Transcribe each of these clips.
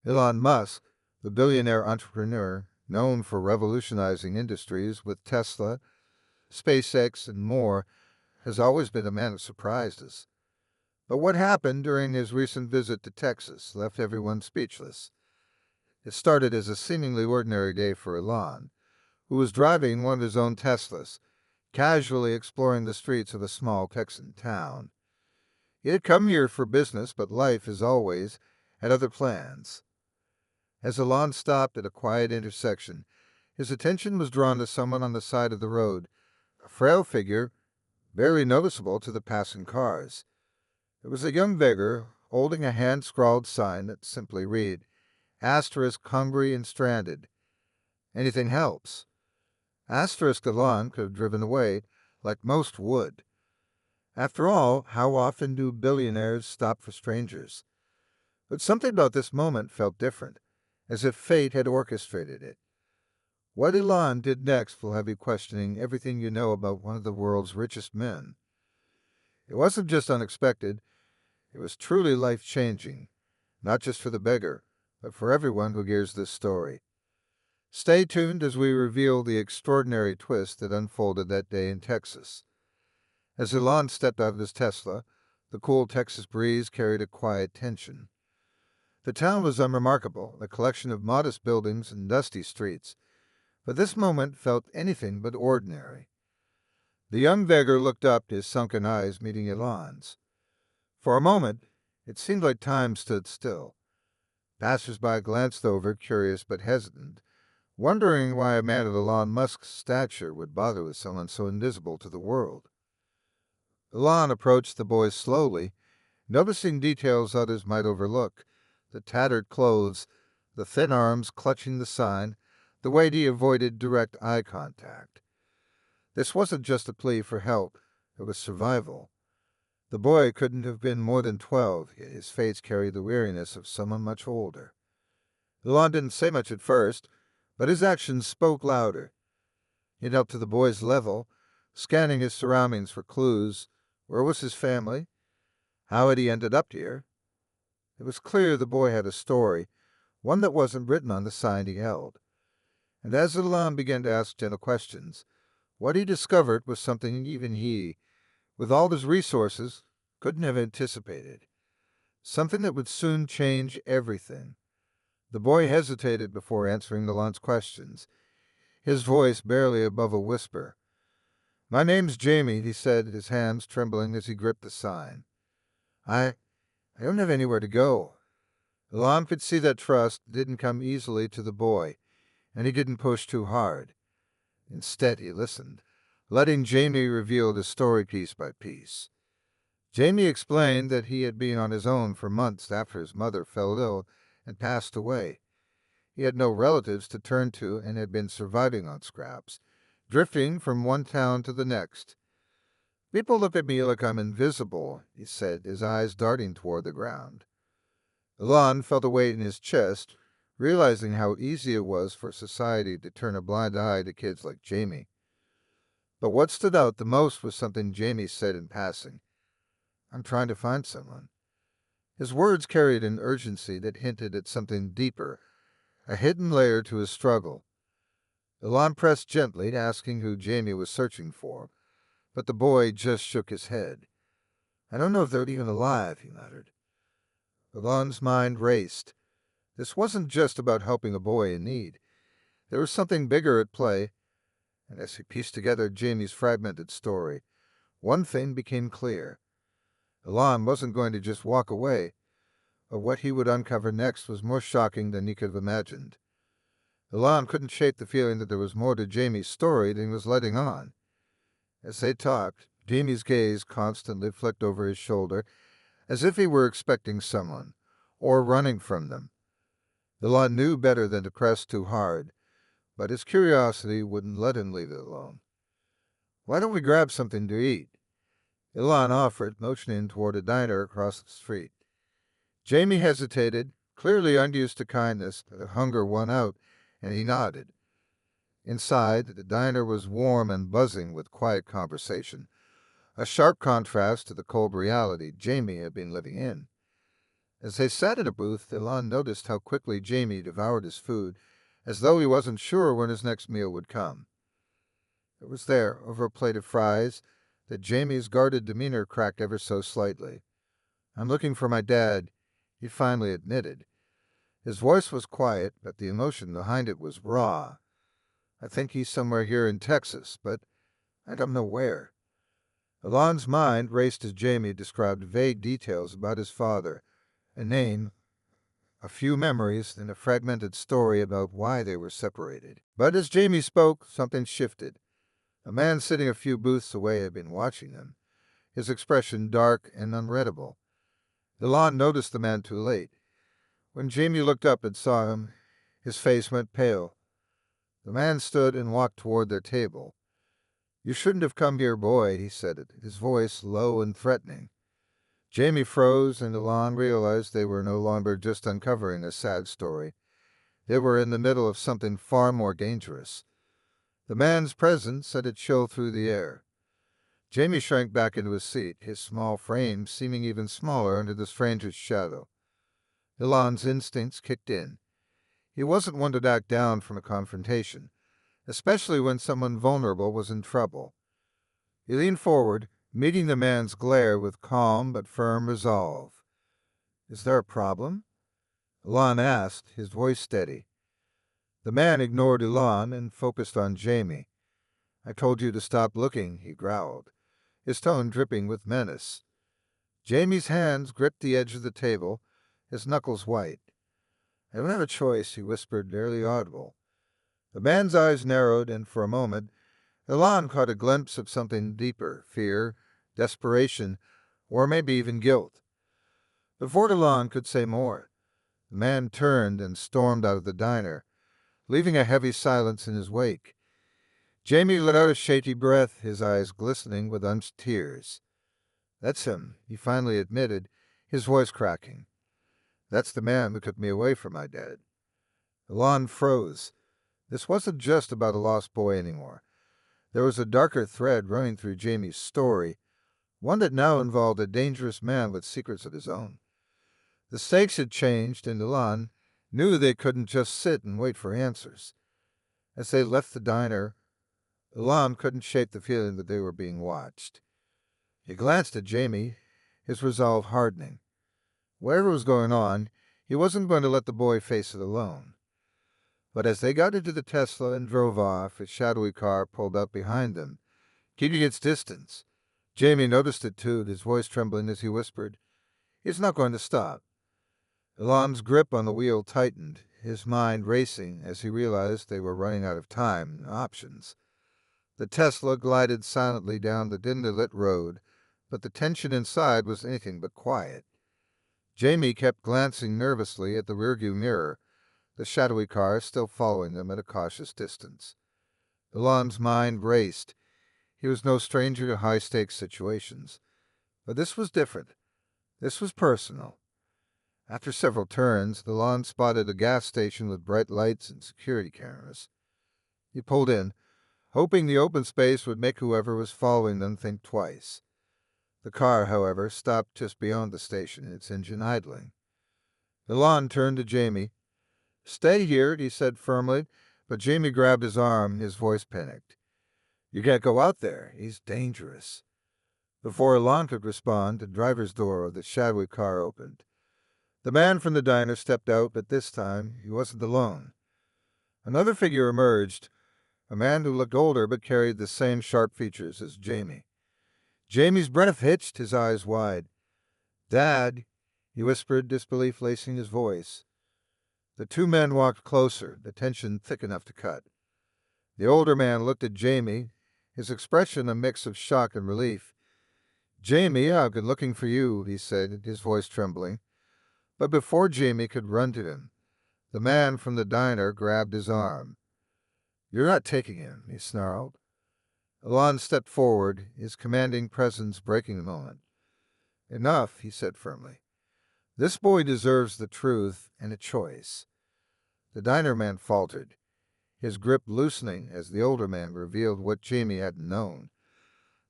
Elon Musk, the billionaire entrepreneur known for revolutionizing industries with Tesla, SpaceX, and more, has always been a man of surprises. But what happened during his recent visit to Texas left everyone speechless. It started as a seemingly ordinary day for Elon, who was driving one of his own Teslas, casually exploring the streets of a small Texan town. He had come here for business, but life, as always, had other plans. As Elon stopped at a quiet intersection, his attention was drawn to someone on the side of the road, a frail figure, barely noticeable to the passing cars. It was a young beggar holding a hand-scrawled sign that simply read, "Asterisk hungry and stranded. Anything helps." Asterisk Elon could have driven away, like most would. After all, how often do billionaires stop for strangers? But something about this moment felt different, as if fate had orchestrated it. What Elon did next will have you questioning everything you know about one of the world's richest men. It wasn't just unexpected, it was truly life-changing, not just for the beggar, but for everyone who hears this story. Stay tuned as we reveal the extraordinary twist that unfolded that day in Texas. As Elon stepped out of his Tesla, the cool Texas breeze carried a quiet tension. The town was unremarkable, a collection of modest buildings and dusty streets, but this moment felt anything but ordinary. The young beggar looked up, his sunken eyes meeting Elon's. For a moment, it seemed like time stood still. Passers-by glanced over, curious but hesitant, wondering why a man of Elon Musk's stature would bother with someone so invisible to the world. Elon approached the boy slowly, noticing details others might overlook: the tattered clothes, the thin arms clutching the sign, the way he avoided direct eye contact. This wasn't just a plea for help, it was survival. The boy couldn't have been more than 12, yet his face carried the weariness of someone much older. Elon didn't say much at first, but his actions spoke louder. He knelt to the boy's level, scanning his surroundings for clues. Where was his family? How had he ended up here? It was clear the boy had a story, one that wasn't written on the sign he held. And as Elon began to ask gentle questions, what he discovered was something even he, with all his resources, couldn't have anticipated. Something that would soon change everything. The boy hesitated before answering Elon's questions, his voice barely above a whisper. "My name's Jamie," he said, his hands trembling as he gripped the sign. I don't have anywhere to go." Elon could see that trust didn't come easily to the boy, and he didn't push too hard. Instead, he listened, letting Jamie reveal the story piece by piece. Jamie explained that he had been on his own for months after his mother fell ill and passed away. He had no relatives to turn to and had been surviving on scraps, drifting from one town to the next. "People look at me like I'm invisible," he said, his eyes darting toward the ground. Elon felt a weight in his chest, realizing how easy it was for society to turn a blind eye to kids like Jamie. But what stood out the most was something Jamie said in passing. "I'm trying to find someone." His words carried an urgency that hinted at something deeper, a hidden layer to his struggle. Elon pressed gently, asking who Jamie was searching for, but the boy just shook his head. "I don't know if they're even alive," he muttered. Elon's mind raced. This wasn't just about helping a boy in need. There was something bigger at play, and as he pieced together Jamie's fragmented story, one thing became clear. Elon wasn't going to just walk away, but what he would uncover next was more shocking than he could have imagined. Elon couldn't shake the feeling that there was more to Jamie's story than he was letting on. As they talked, Jamie's gaze constantly flicked over his shoulder, as if he were expecting someone, or running from them. Elon knew better than to press too hard, but his curiosity wouldn't let him leave it alone. "Why don't we grab something to eat?" Elon offered, motioning toward a diner across the street. Jamie hesitated, clearly unused to kindness, but hunger won out, and he nodded. Inside, the diner was warm and buzzing with quiet conversation, a sharp contrast to the cold reality Jamie had been living in. As they sat in a booth, Elon noticed how quickly Jamie devoured his food, as though he wasn't sure when his next meal would come. It was there, over a plate of fries, that Jamie's guarded demeanor cracked ever so slightly. "I'm looking for my dad," he finally admitted. His voice was quiet, but the emotion behind it was raw. "I think he's somewhere here in Texas, but I don't know where." Elon's mind raced as Jamie described vague details about his father, a name, a few memories, and a fragmented story about why they were separated. But as Jamie spoke, something shifted. A man sitting a few booths away had been watching them, his expression dark and unreadable. Elon noticed the man too late. When Jamie looked up and saw him, his face went pale. The man stood and walked toward their table. "You shouldn't have come here, boy," he said it, his voice low and threatening. Jamie froze, and Elon realized they were no longer just uncovering a sad story. They were in the middle of something far more dangerous. The man's presence sent a chill through the air. Jamie shrank back into his seat, his small frame seeming even smaller under the stranger's shadow. Elon's instincts kicked in. He wasn't one to back down from a confrontation, especially when someone vulnerable was in trouble. He leaned forward, meeting the man's glare with calm but firm resolve. "Is there a problem?" Elon asked, his voice steady. The man ignored Elon and focused on Jamie. "I told you to stop looking," he growled, his tone dripping with menace. Jamie's hands gripped the edge of the table, his knuckles white. "I don't have a choice," he whispered, barely audible. The man's eyes narrowed, and for a moment, Elon caught a glimpse of something deeper, fear, desperation, or maybe even guilt. Before Elon could say more, the man turned and stormed out of the diner, leaving a heavy silence in his wake. Jamie let out a shaky breath, his eyes glistening with unshed tears. "That's him," he finally admitted, his voice cracking. "That's the man who took me away from my dad." Elon froze. This wasn't just about a lost boy anymore. There was a darker thread running through Jamie's story, one that now involved a dangerous man with secrets of his own. The stakes had changed, and Elon knew they couldn't just sit and wait for answers. As they left the diner, Elon couldn't shake the feeling that they were being watched. He glanced at Jamie, his resolve hardening. Whatever was going on, he wasn't going to let the boy face it alone. But as they got into the Tesla and drove off, a shadowy car pulled up behind them, keeping its distance. Jamie noticed it too, his voice trembling as he whispered, "He's not going to stop." Elon's grip on the wheel tightened, his mind racing as he realized they were running out of time and options. The Tesla glided silently down the dimly lit road, but the tension inside was anything but quiet. Jamie kept glancing nervously at the rearview mirror, the shadowy car still following them at a cautious distance. Elon's mind raced. He was no stranger to high-stakes situations. But this was different. This was personal. After several turns, Elon spotted a gas station with bright lights and security cameras. He pulled in, hoping the open space would make whoever was following them think twice. The car, however, stopped just beyond the station, its engine idling. Elon turned to Jamie. "Stay here," he said firmly, but Jamie grabbed his arm, his voice panicked. "You can't go out there. He's dangerous." Before Elon could respond, the driver's door of the shadowy car opened. The man from the diner stepped out, but this time he wasn't alone. Another figure emerged, a man who looked older but carried the same sharp features as Jamie. Jamie's breath hitched, his eyes wide. "Dad," he whispered, disbelief lacing his voice. The two men walked closer, the tension thick enough to cut. The older man looked at Jamie, his expression a mix of shock and relief. "Jamie, I've been looking for you," he said, his voice trembling. But before Jamie could run to him, the man from the diner grabbed his arm. "You're not taking him," he snarled. Elon stepped forward, his commanding presence breaking the moment. "Enough," he said firmly. "This boy deserves the truth and a choice." The diner man faltered, his grip loosening as the older man revealed what Jamie hadn't known.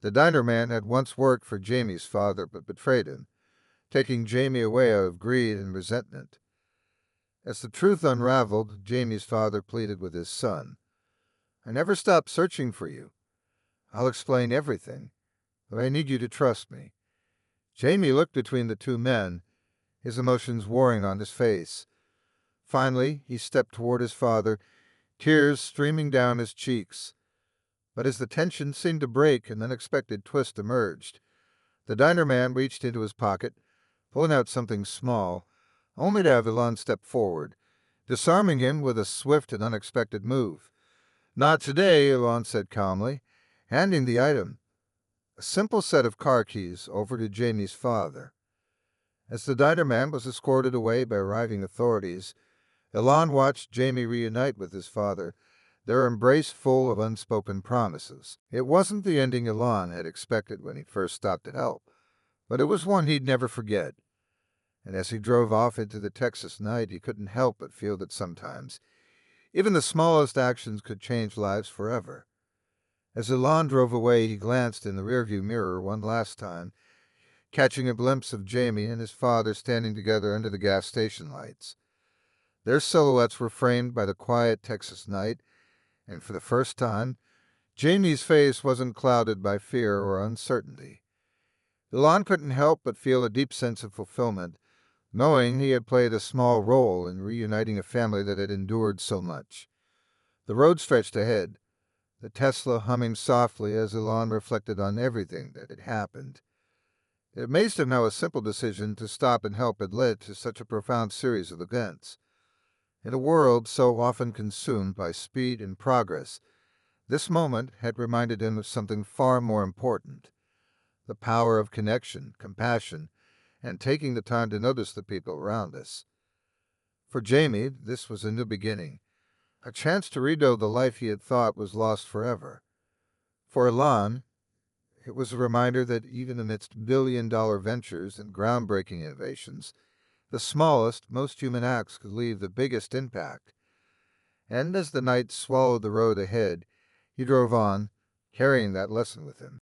The diner man had once worked for Jamie's father but betrayed him, taking Jamie away out of greed and resentment. As the truth unraveled, Jamie's father pleaded with his son. "I never stopped searching for you. I'll explain everything, but I need you to trust me." Jamie looked between the two men, his emotions warring on his face. Finally, he stepped toward his father, tears streaming down his cheeks. But as the tension seemed to break, an unexpected twist emerged. The diner man reached into his pocket, pulling out something small, only to have Elon step forward, disarming him with a swift and unexpected move. "Not today," Elon said calmly, handing the item, a simple set of car keys, over to Jamie's father. As the diner man was escorted away by arriving authorities, Elon watched Jamie reunite with his father, their embrace full of unspoken promises. It wasn't the ending Elon had expected when he first stopped to help, but it was one he'd never forget. And as he drove off into the Texas night, he couldn't help but feel that sometimes even the smallest actions could change lives forever. As Elon drove away, he glanced in the rearview mirror one last time, catching a glimpse of Jamie and his father standing together under the gas station lights. Their silhouettes were framed by the quiet Texas night, and for the first time, Jamie's face wasn't clouded by fear or uncertainty. Elon couldn't help but feel a deep sense of fulfillment, knowing he had played a small role in reuniting a family that had endured so much. The road stretched ahead, the Tesla humming softly as Elon reflected on everything that had happened. It amazed him how a simple decision to stop and help had led to such a profound series of events. In a world so often consumed by speed and progress, this moment had reminded him of something far more important: the power of connection, compassion, and taking the time to notice the people around us. For Jamie, this was a new beginning, a chance to rebuild the life he had thought was lost forever. For Elon, it was a reminder that even amidst billion-dollar ventures and groundbreaking innovations, the smallest, most human acts could leave the biggest impact. And as the night swallowed the road ahead, he drove on, carrying that lesson with him.